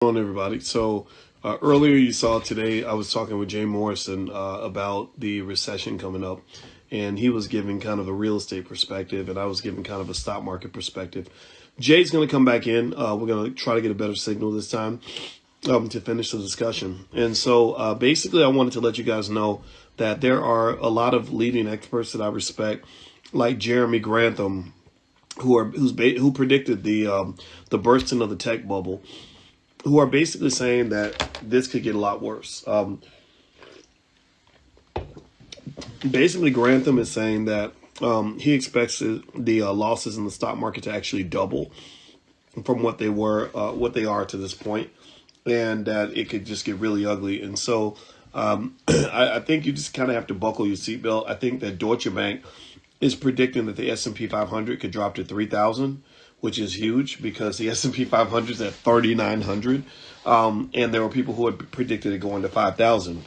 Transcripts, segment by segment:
On everybody. So earlier you saw today, I was talking with Jay Morrison about the recession coming up, and he was giving kind of a real estate perspective, and I was giving kind of a stock market perspective. Jay's going to come back in. We're going to try to get a better signal this time to finish the discussion. And so basically, I wanted to let you guys know that there are a lot of leading experts that I respect, like Jeremy Grantham, who predicted the bursting of the tech bubble, who are basically saying that this could get a lot worse. Basically, Grantham is saying that he expects the losses in the stock market to actually double from what they were, what they are to this point, and that it could just get really ugly. And so, I think you just kind of have to buckle your seatbelt. I think that Deutsche Bank is predicting that the S&P 500 could drop to 3,000, which is huge because the S&P 500 is at 3,900, and there were people who had predicted it going to 5,000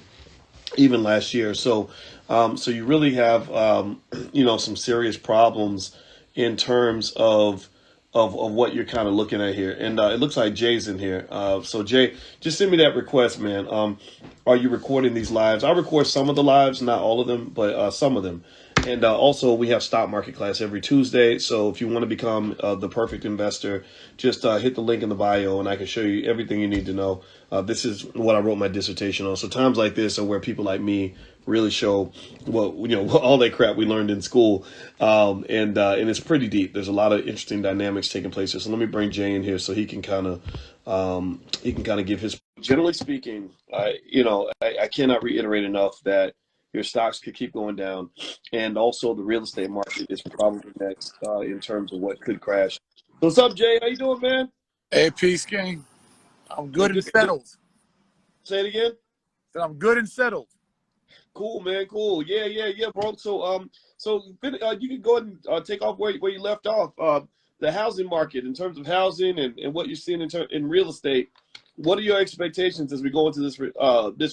even last year. So you really have some serious problems in terms of what you're kind of looking at here. And it looks like Jay's in here. So Jay, just send me that request, man. Are you recording these lives? I record some of the lives, not all of them, but some of them. And also, we have stock market class every Tuesday. So if you want to become the perfect investor, just hit the link in the bio, and I can show you everything you need to know. This is what I wrote my dissertation on. So times like this are where people like me really show all that crap we learned in school, and it's pretty deep. There's a lot of interesting dynamics taking place here. So let me bring Jay in here so he can kind of give his. Generally speaking, I cannot reiterate enough that your stocks could keep going down, and also the real estate market is probably next in terms of what could crash. So what's up, Jay? How you doing, man? Hey, peace, gang. I'm good and Good. settled. Say it again. So I'm good and settled. Cool, man. Cool. Yeah, bro. So you can go ahead and take off where you left off. The housing market, in terms of housing and what you're seeing in real estate. What are your expectations as we go into this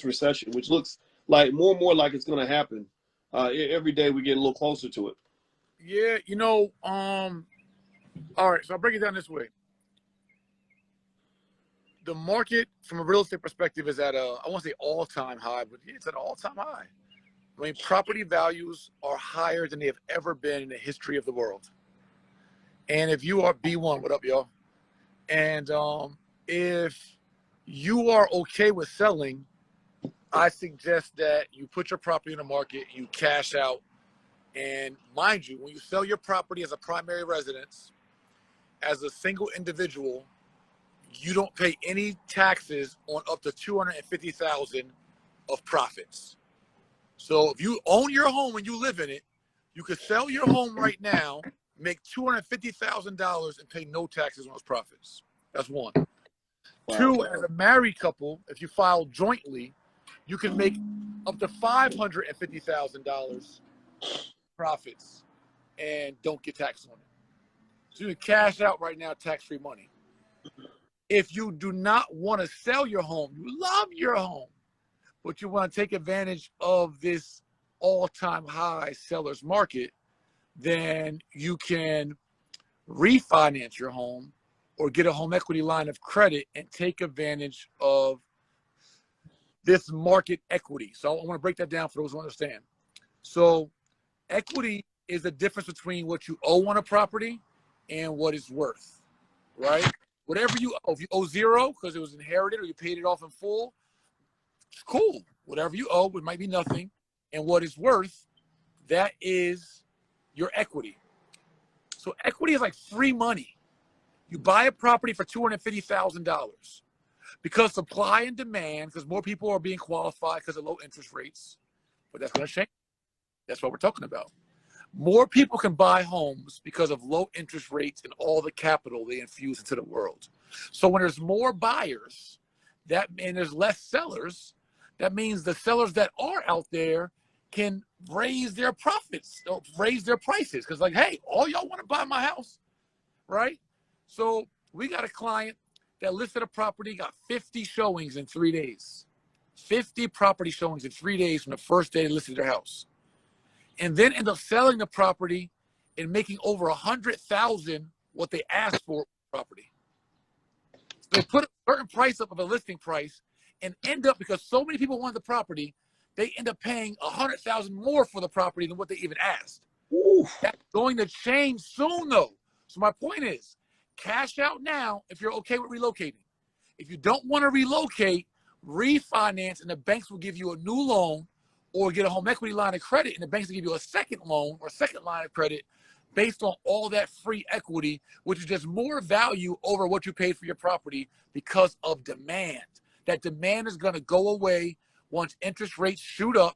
recession, which looks like more and more like it's going to happen? Every day we get a little closer to it. Yeah, all right, so I'll break it down this way. The market, from a real estate perspective, is at I won't say all-time high, but it's at an all-time high. I mean, property values are higher than they have ever been in the history of the world. And if you are B1, what up, y'all? And if you are okay with selling, I suggest that you put your property in the market, you cash out, and mind you, when you sell your property as a primary residence, as a single individual, you don't pay any taxes on up to $250,000 of profits. So if you own your home and you live in it, you could sell your home right now, make $250,000 and pay no taxes on those profits. That's one. Wow. Two, as a married couple, if you file jointly, you can make up to $550,000 profits and don't get taxed on it. So you can cash out right now, tax-free money. If you do not want to sell your home, you love your home, but you want to take advantage of this all-time high seller's market, then you can refinance your home or get a home equity line of credit and take advantage of this market equity. So I want to break that down for those who understand. So equity is the difference between what you owe on a property and what it's worth, right? Whatever you owe, if you owe zero because it was inherited or you paid it off in full, it's cool. Whatever you owe, it might be nothing. And what it's worth, that is your equity. So equity is like free money. You buy a property for $250,000 because supply and demand, because more people are being qualified because of low interest rates, but that's going to change. That's what we're talking about. More people can buy homes because of low interest rates and all the capital they infuse into the world. So when there's more buyers, and there's less sellers, that means the sellers that are out there can raise their profits, raise their prices. Because like, hey, all y'all want to buy my house, right? So we got a client that listed a property, got 50 showings in 3 days. 50 property showings in 3 days from the first day they listed their house. And then end up selling the property and making over $100,000 what they asked for property. So they put a certain price up of a listing price and end up, because so many people want the property, they end up paying $100,000 more for the property than what they even asked. Oof. That's going to change soon, though. So my point is, cash out now if you're okay with relocating. If you don't want to relocate, refinance, and the banks will give you a new loan, or get a home equity line of credit, and the banks will give you a second loan or second line of credit based on all that free equity, which is just more value over what you paid for your property because of demand. That demand is going to go away once interest rates shoot up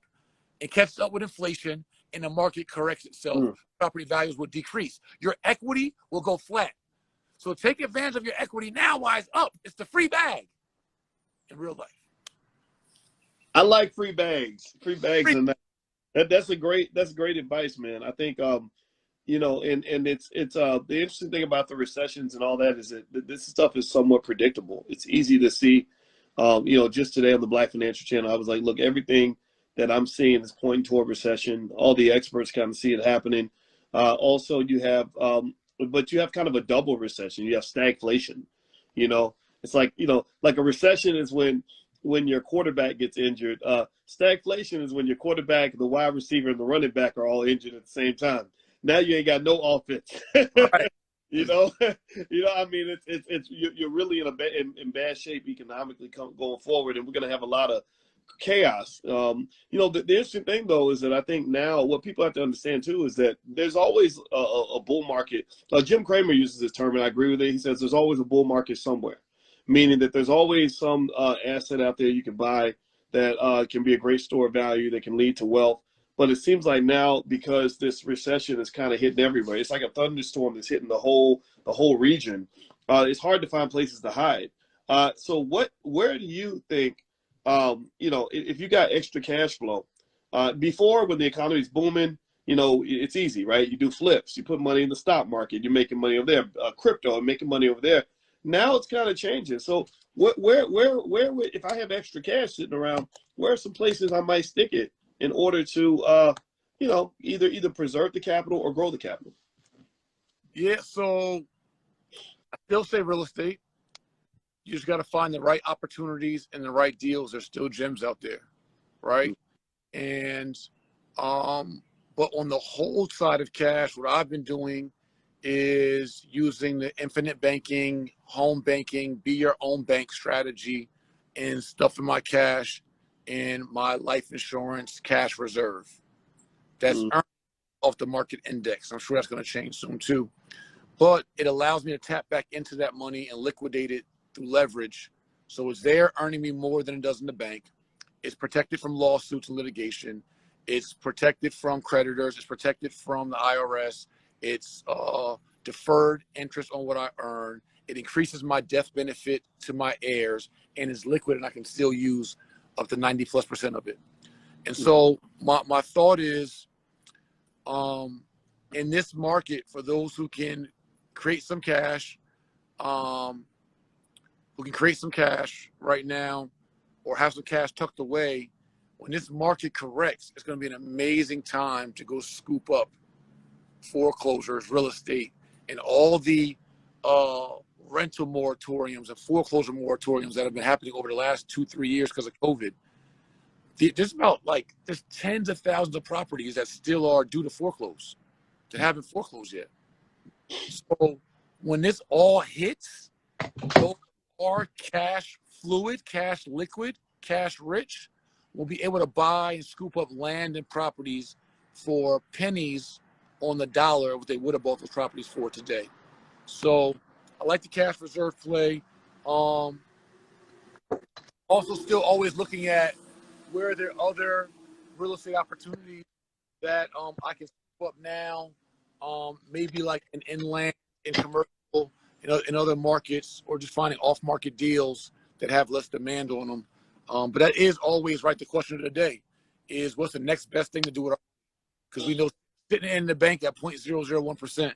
and catch up with inflation and the market corrects itself. Property values will decrease. Your equity will go flat. So take advantage of your equity now while it's up. It's the free bag in real life. I like free bags. Free bags, Free. and that's great advice, man. I think you know, and it's the interesting thing about the recessions and all that is that this stuff is somewhat predictable. It's easy to see. You know, just today on the Black Financial Channel, I was like, look, everything that I'm seeing is pointing toward recession. All the experts kind of see it happening. Also, you have, but you have kind of a double recession. You have stagflation. You know, it's like, you know, like a recession is when your quarterback gets injured. Stagflation is when your quarterback, the wide receiver, and the running back are all injured at the same time. Now you ain't got no offense. Right. You know, I mean, you're really in bad shape economically going forward, and we're going to have a lot of chaos. You know, the interesting thing though is that I think now what people have to understand too is that there's always a bull market. Jim Cramer uses this term, and I agree with it. He says there's always a bull market somewhere, meaning that there's always some asset out there you can buy that can be a great store of value that can lead to wealth. But it seems like now, because this recession is kind of hitting everywhere, it's like a thunderstorm that's hitting the whole region. It's hard to find places to hide. So where do you think, you know, if you got extra cash flow, before when the economy's booming, you know, it's easy, right? You do flips, you put money in the stock market, you're making money over there, crypto, and making money over there. Now it's kind of changing. So where if I have extra cash sitting around, where are some places I might stick it in order to, you know, either preserve the capital or grow the capital? Yeah, so I still say real estate. You just got to find the right opportunities and the right deals. There's still gems out there, right? And but on the whole side of cash, what I've been doing is using the infinite banking, home banking, be your own bank strategy, and stuffing my cash in my life insurance cash reserve. That's earned off the market index. I'm sure that's going to change soon too. But it allows me to tap back into that money and liquidate it through leverage. So it's there earning me more than it does in the bank. It's protected from lawsuits and litigation. It's protected from creditors. It's protected from the IRS. It's deferred interest on what I earn. It increases my death benefit to my heirs, and it's liquid, and I can still use up to 90+% of it. And so my thought is, in this market, for those who can create some cash, right now, or have some cash tucked away, when this market corrects, it's going to be an amazing time to go scoop up foreclosures, real estate, and all the rental moratoriums and foreclosure moratoriums that have been happening over the last 2-3 years because of COVID. There's tens of thousands of properties that still are due to foreclose, that haven't foreclosed yet. So when this all hits, those are cash fluid, cash liquid, cash rich, will be able to buy and scoop up land and properties for pennies on the dollar what they would have bought those properties for today. So I like the cash reserve play. Also still always looking at where are there other real estate opportunities that I can scoop up now, maybe like an inland, in commercial, in other markets, or just finding off-market deals that have less demand on them. But that is always the question of the day is, what's the next best thing to do with our, because we know sitting in the bank at 0.001%,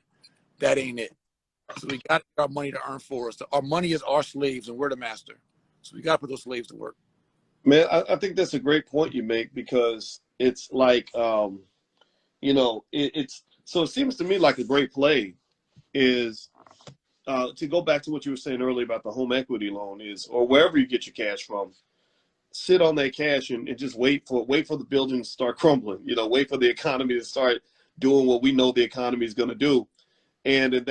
that ain't it. So we got our money to earn for us. Our money is our slaves, and we're the master. So we got to put those slaves to work. Man, I think that's a great point you make, because it's like, you know, it's so it seems to me like a great play is to go back to what you were saying earlier about the home equity loan is, or wherever you get your cash from, sit on that cash and just wait for the building to start crumbling. Wait for the economy to start doing what we know the economy is going to do. And in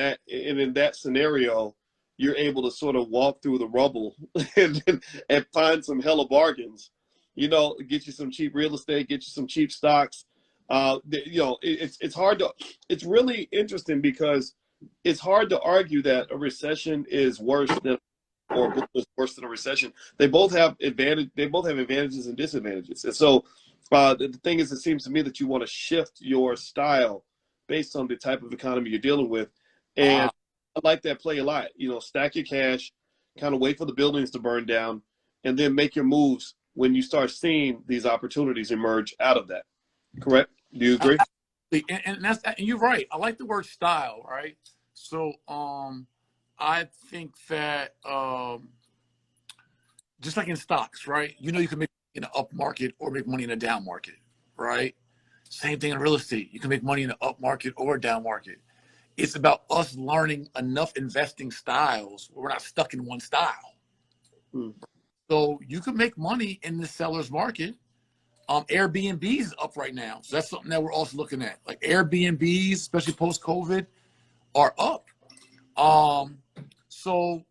that scenario, you're able to sort of walk through the rubble and find some hella bargains. Get you some cheap real estate, get you some cheap stocks. It's hard to. It's really interesting because it's hard to argue that a recession is worse than or boom is worse than a recession. They both have advantages and disadvantages. And so the thing is, it seems to me that you want to shift your style based on the type of economy you're dealing with. And I like that play a lot. Stack your cash, kind of wait for the buildings to burn down, and then make your moves when you start seeing these opportunities emerge out of that. Correct? Do you agree? And you're right. I like the word style, right? So I think that just like in stocks, right? You can make in an up market or make money in a down market, right? Same thing in real estate. You can make money in an up market or a down market. It's about us learning enough investing styles where we're not stuck in one style. So you can make money in the seller's market. Airbnb is up right now. So that's something that we're also looking at. Like Airbnbs, especially post-COVID, are up. So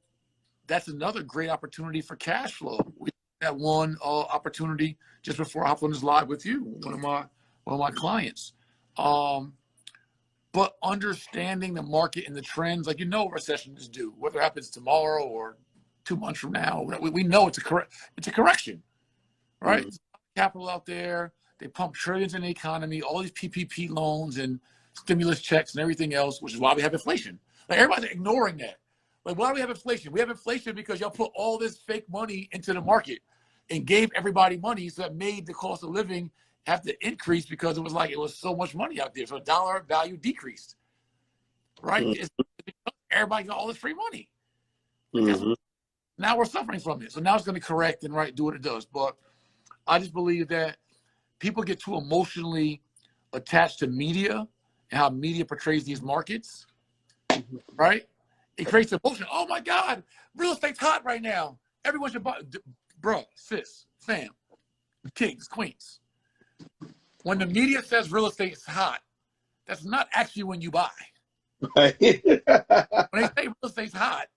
that's another great opportunity for cash flow. We had one opportunity just before I hopped on this live with you, one of my clients. But understanding the market and the trends, like what recession is due, whether it happens tomorrow or 2 months from now, we know it's a correction, right? There's capital out there. They pump trillions in the economy, all these PPP loans and stimulus checks and everything else, which is why we have inflation. Like everybody's ignoring that. Like, why do we have inflation? We have inflation because y'all put all this fake money into the market and gave everybody money, so that made the cost of living have to increase because it was so much money out there. So dollar value decreased, right? It's everybody got all this free money. Now we're suffering from it. So now it's going to correct and do what it does. But I just believe that people get too emotionally attached to media and how media portrays these markets, right? It creates emotion. Oh my God, real estate's hot right now. Everyone should buy. Bro, sis, fam, kings, queens. When the media says real estate is hot, that's not actually when you buy. Right. When they say real estate's hot,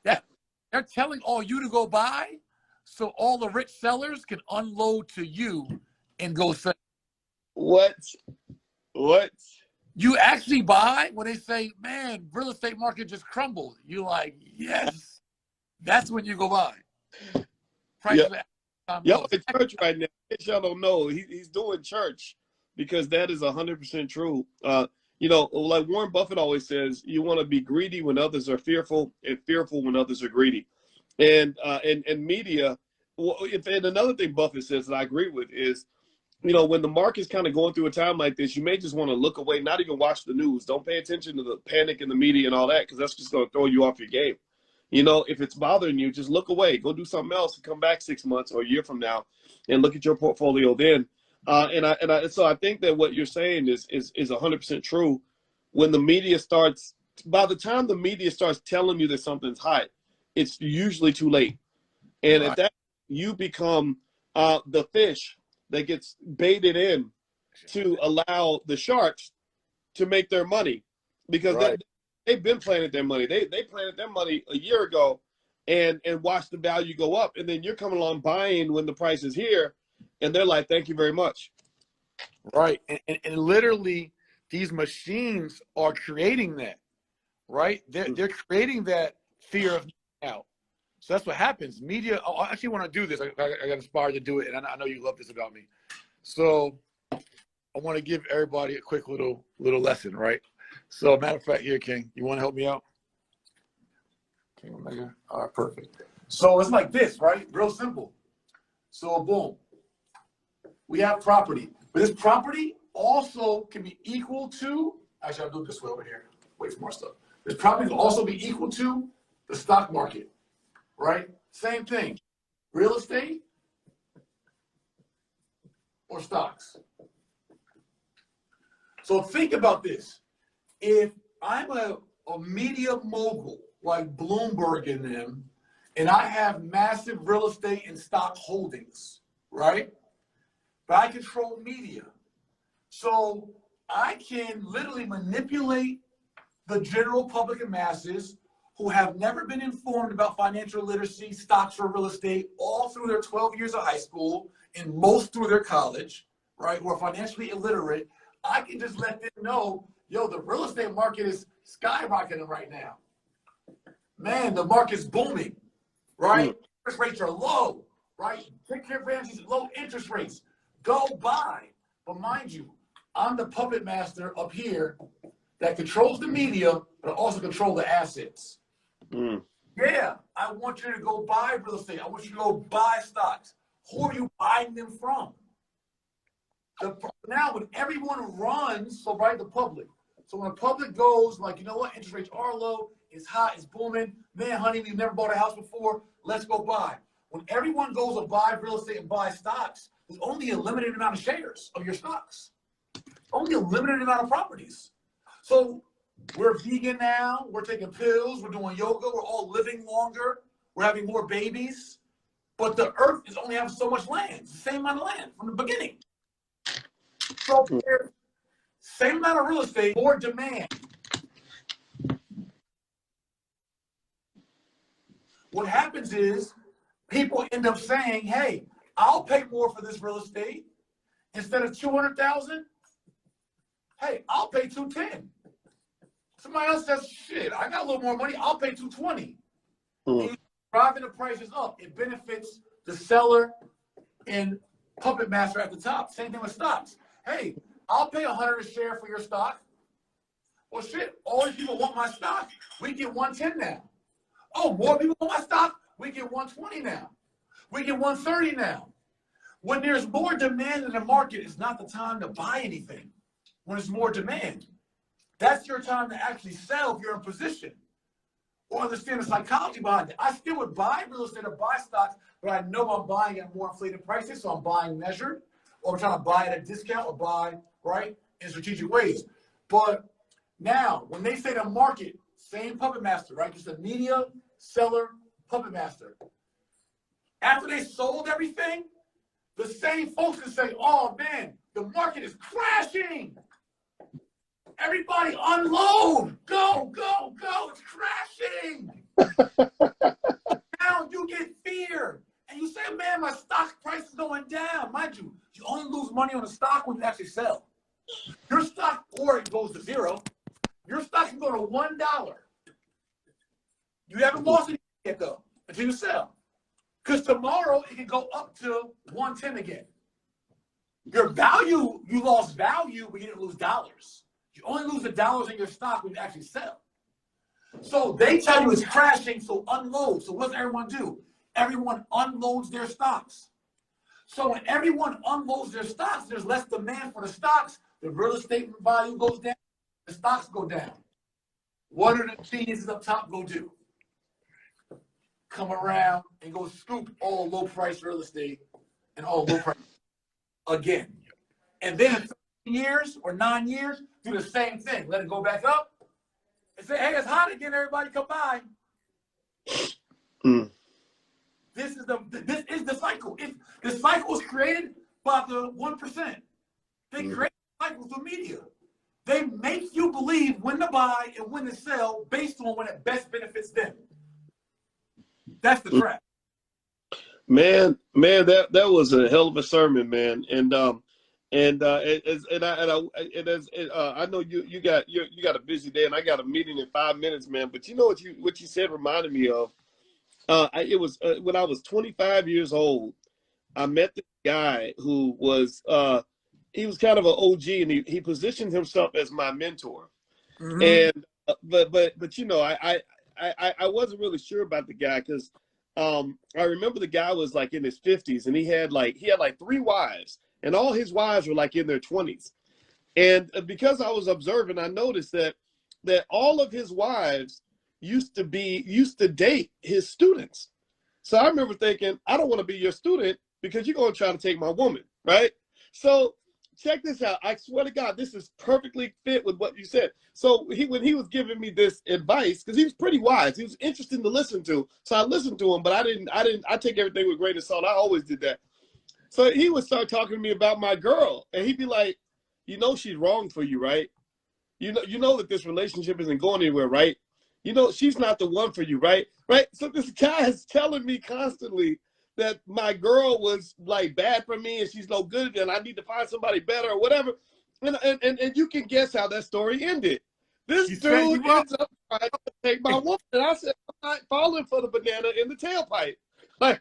they're telling all you to go buy so all the rich sellers can unload to you and go sell. What? You actually buy when they say, man, real estate market just crumbled. You're like, yes, that's when you go buy. Y'all in church right now. Y'all don't know. He's doing church because that is 100% true. Like Warren Buffett always says, you want to be greedy when others are fearful and fearful when others are greedy. And media, and another thing Buffett says that I agree with is, when the market's kind of going through a time like this, you may just want to look away, not even watch the news. Don't pay attention to the panic in the media and all that, because that's just going to throw you off your game. If it's bothering you, just look away. Go do something else and come back 6 months or a year from now and look at your portfolio then. So I think that what you're saying is 100% true. When the media starts, by the time the media starts telling you that something's hot, it's usually too late. And at that, you become the fish that gets baited in to allow the sharks to make their money, because they've been planting their money. They planted their money a year ago and watched the value go up. And then you're coming along buying when the price is here. And they're like, thank you very much. Right. And literally these machines are creating that, right? They're creating that fear of out. So that's what happens. Media, I actually want to do this. I got inspired to do it. And I know you love this about me. So I want to give everybody a quick little lesson, right? So matter of fact, here, King, you want to help me out? King Omega. All right, perfect. So it's like this, right? Real simple. So boom, we have property, but this property also can be equal to. Actually, I'll do it this way over here. Wait for more stuff. This property can also be equal to the stock market, right? Same thing. Real estate or stocks. So think about this. If I'm a a media mogul like Bloomberg and them, and I have massive real estate and stock holdings, right? But I control media. So I can literally manipulate the general public and masses who have never been informed about financial literacy, stocks, or real estate all through their 12 years of high school and most through their college, right, who are financially illiterate. I can just let them know, yo, the real estate market is skyrocketing right now. Man, the market's booming, right? Interest rates are low, right? Take care of these low interest rates. Go buy. But mind you, I'm the puppet master up here that controls the media, but also control the assets. Yeah, I want you to go buy real estate. I want you to go buy stocks. Who are you buying them from? Now, when everyone runs, so right, the public. So when the public goes, like, you know what, interest rates are low, it's hot, it's booming. Man, honey, we've never bought a house before. Let's go buy. When everyone goes to buy real estate and buy stocks, there's only a limited amount of shares of your stocks. Only a limited amount of properties. So we're vegan now. We're taking pills. We're doing yoga. We're all living longer. We're having more babies. But the earth is only having so much land. It's the same amount of land from the beginning. So there's same amount of real estate, more demand. What happens is people end up saying, hey, I'll pay more for this real estate. Instead of $200,000, hey, I'll pay $210,000. Somebody else says, shit, I got a little more money, I'll pay $220,000. And driving the prices up. It benefits the seller and puppet master at the top. Same thing with stocks. Hey, I'll pay $100 a share for your stock. Well, shit, all these people want my stock. We get $110 now. Oh, more people want my stock. We get $120 now. We get $130 now. When there's more demand in the market, it's not the time to buy anything. When there's more demand, that's your time to actually sell if you're in position or understand the psychology behind it. I still would buy real estate or buy stocks, but I know I'm buying at more inflated prices, so I'm buying measured, or I'm trying to buy at a discount or buy, right, in strategic ways. But now, when they say the market, same puppet master, right, just a media, seller, puppet master. After they sold everything, the same folks can say, oh, man, the market is crashing. Everybody unload. Go, go, go. It's crashing. Now you get fear. And you say, man, my stock price is going down. Mind you, you only lose money on the stock when you actually sell. Your stock, or it goes to zero. Your stock can go to $1. You haven't lost anything yet, though, until you sell. Because tomorrow it can go up to 110 again. Your value, you lost value, but you didn't lose dollars. You only lose the dollars in your stock when you actually sell. So they tell you it's crashing, so unload. So what does everyone do? Everyone unloads their stocks. So when everyone unloads their stocks, there's less demand for the stocks. The real estate value goes down. The stocks go down. What are the geniuses up top go do? Come around and go scoop all low-price real estate and all low-price again. And then in 13 years or 9 years, do the same thing. Let it go back up and say, hey, it's hot again. Everybody come by. This is the cycle. The cycle was created by the 1%. They create the cycle through media. They make you believe when to buy and when to sell based on when it best benefits them. That's the trap. Man, that was a hell of a sermon, man. I know you got a busy day, and I got a meeting in 5 minutes, man. But you know what you said reminded me of. It was when I was 25 years old. I met this guy who was he was kind of an OG, and he positioned himself as my mentor. And but you know, I wasn't really sure about the guy because I remember the guy was like in his 50s, and he had like 3 wives, and all his wives were like in their 20s. And because I was observing, I noticed that all of his wives used to date his students. So I remember thinking, I don't want to be your student because you're going to try to take my woman, right? So check this out. I swear to God, this is perfectly fit with what you said. So when he was giving me this advice, because he was pretty wise, he was interesting to listen to. So I listened to him, but I take everything with a grain of salt. I always did that. So he would start talking to me about my girl, and he'd be like, you know, she's wrong for you, right? You know that this relationship isn't going anywhere, right? You know, she's not the one for you, right? Right? So this guy is telling me constantly that my girl was like bad for me and she's no good and I need to find somebody better or whatever. And you can guess how that story ended. This dude ends up trying to take my woman. And I said, I'm not falling for the banana in the tailpipe. Like,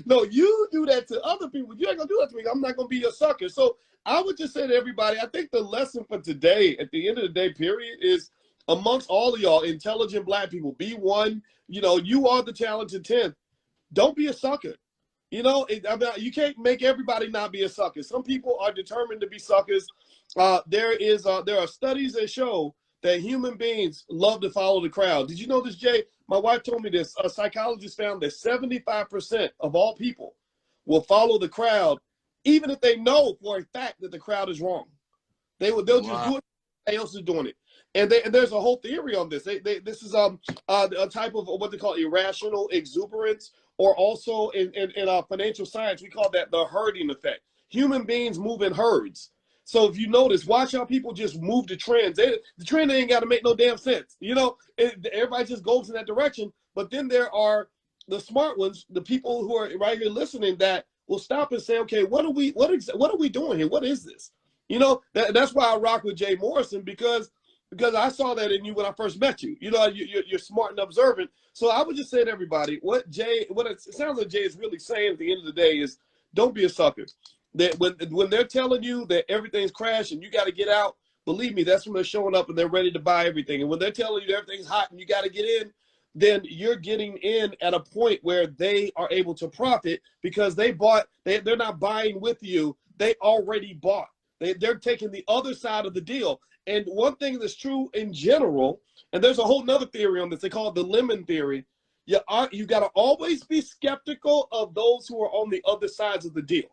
no, you do that to other people. You ain't gonna do that to me. I'm not gonna be your sucker. So I would just say to everybody, I think the lesson for today, at the end of the day, period, is amongst all of y'all intelligent black people, be one, you know, you are the talented 10th. Don't be a sucker. You know, you can't make everybody not be a sucker. Some people are determined to be suckers. There are studies that show that human beings love to follow the crowd. Did you know this, Jay? My wife told me this. A psychologist found that 75% of all people will follow the crowd, even if they know for a fact that the crowd is wrong. They'll just do it. Everybody else is doing it. And there's a whole theory on this. This is a type of what they call irrational exuberance, or also in financial science, we call that the herding effect. Human beings move in herds. So if you notice, watch how people just move the trends. The trend ain't got to make no damn sense. You know, everybody just goes in that direction. But then there are the smart ones, the people who are right here listening, that will stop and say, okay, what are we doing here? What is this? You know, that's why I rock with Jay Morrison, because I saw that in you when I first met you. You know, you're smart and observant. So I would just say to everybody, what it sounds like Jay is really saying at the end of the day is, don't be a sucker. That when they're telling you that everything's crashed and you got to get out, believe me, that's when they're showing up and they're ready to buy everything. And when they're telling you that everything's hot and you got to get in, then you're getting in at a point where they are able to profit because they're not buying with you. They already bought. They're taking the other side of the deal. And one thing that's true in general, and there's a whole nother theory on this, they call it the lemon theory. You got to always be skeptical of those who are on the other sides of the deal.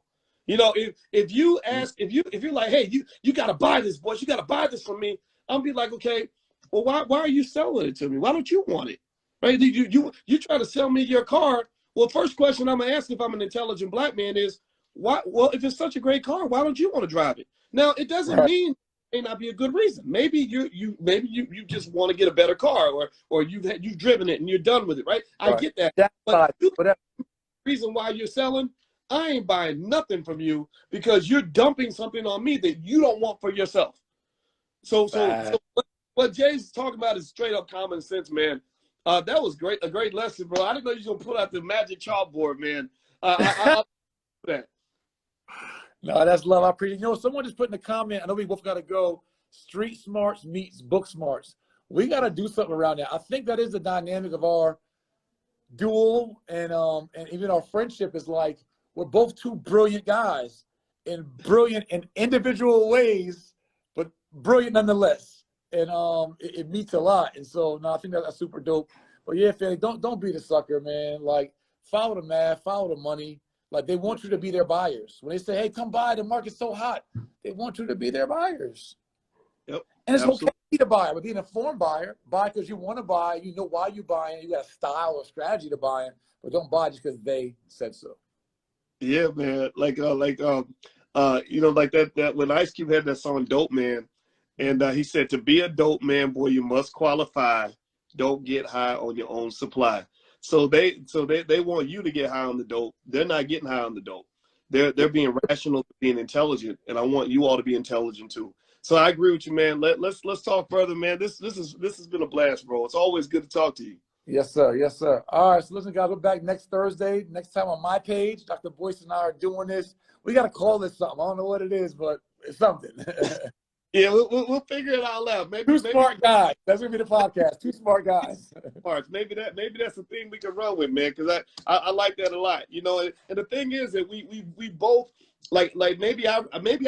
You know, if you're like, hey, you got to buy this, boys, you got to buy this from me, I'll be like, okay, well, why are you selling it to me? Why don't you want it? Right? You try to sell me your car. Well, first question I'm gonna ask if I'm an intelligent black man is, why? Well, if it's such a great car, why don't you want to drive it? Now, it doesn't mean it may not be a good reason. Maybe you just want to get a better car, or you've driven it and you're done with it, right? I get that. But the reason why you're selling, I ain't buying nothing from you because you're dumping something on me that you don't want for yourself. So what Jay's talking about is straight up common sense, man. That was a great lesson, bro. I didn't know you were gonna pull out the magic chalkboard, man. I that. No, that's love. I appreciate it. You know, someone just put in the comment, I know we both got to go, street smarts meets book smarts. We got to do something around that. I think that is the dynamic of our duel, and even our friendship is like, we're both two brilliant guys, and brilliant in individual ways, but brilliant nonetheless. And it meets a lot. And so, no, I think that's super dope. But yeah, Fanny, don't be the sucker, man. Like, follow the math, follow the money. Like, they want you to be their buyers. When they say, hey, come buy, the market's so hot, they want you to be their buyers. Yep. And it's okay to be a buyer, but be an informed buyer. Buy because you want to buy. You know why you're buying. You got a style or strategy to buy, but don't buy just because they said so. Yeah, man. Like you know, like that when Ice Cube had that song "Dope Man," and he said, "To be a dope man, boy, you must qualify. Don't get high on your own supply." So they want you to get high on the dope. They're not getting high on the dope. They're being rational, being intelligent, and I want you all to be intelligent too. So I agree with you, man. Let's talk further, man. This has been a blast, bro. It's always good to talk to you. Yes, sir. Yes, sir. All right. So listen, guys, we're back next Thursday. Next time on my page, Dr. Boyce and I are doing this. We got to call this something. I don't know what it is, but it's something. Yeah, we'll figure it all out. Maybe smart guys. That's gonna be the podcast. Two smart guys. Maybe that's the thing we can run with, man. Because I like that a lot. You know, and the thing is that we both like maybe I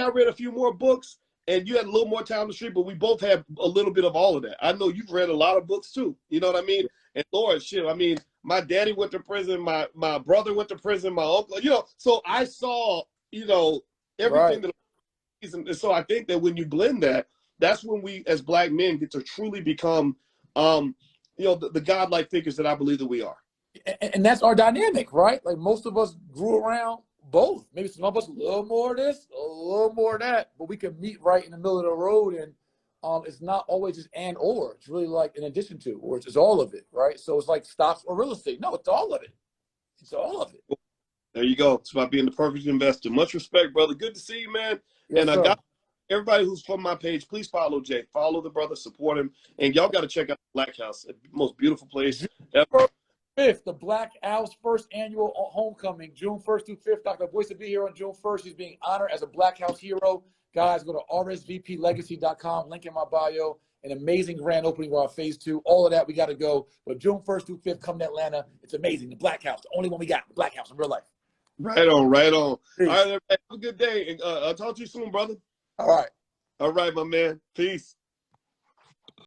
read a few more books and you had a little more time on the street, but we both have a little bit of all of that. I know you've read a lot of books too. You know what I mean? And Lord, shit, I mean, my daddy went to prison, my brother went to prison, my uncle. You know, so I saw everything that. And so I think that when you blend that, that's when we as black men get to truly become, the godlike figures that I believe that we are. And that's our dynamic, right? Like most of us grew around both. Maybe some of us a little more of this, a little more of that, but we can meet right in the middle of the road. And it's not always just and or. It's really like in addition to, or it's just all of it, right? So it's like stocks or real estate. No, it's all of it. It's all of it. There you go. It's about being the perfect investor. Much respect, brother. Good to see you, man. Yes, And I sir. got everybody who's from my page, please follow Jay. Follow the brother, support him. And y'all got to check out the Black House. Most beautiful place ever. 5th, the Black House first annual homecoming, June 1st through 5th. Dr. Boyce will be here on June 1st. He's being honored as a Black House hero. Guys, go to rsvplegacy.com, link in my bio. An amazing grand opening of our phase 2. All of that, we got to go. But June 1st through 5th, come to Atlanta. It's amazing. The Black House, the only one we got, the Black House in real life. Right on, right on. Peace. All right, everybody, have a good day. And I'll talk to you soon, brother. All right. All right, my man. Peace.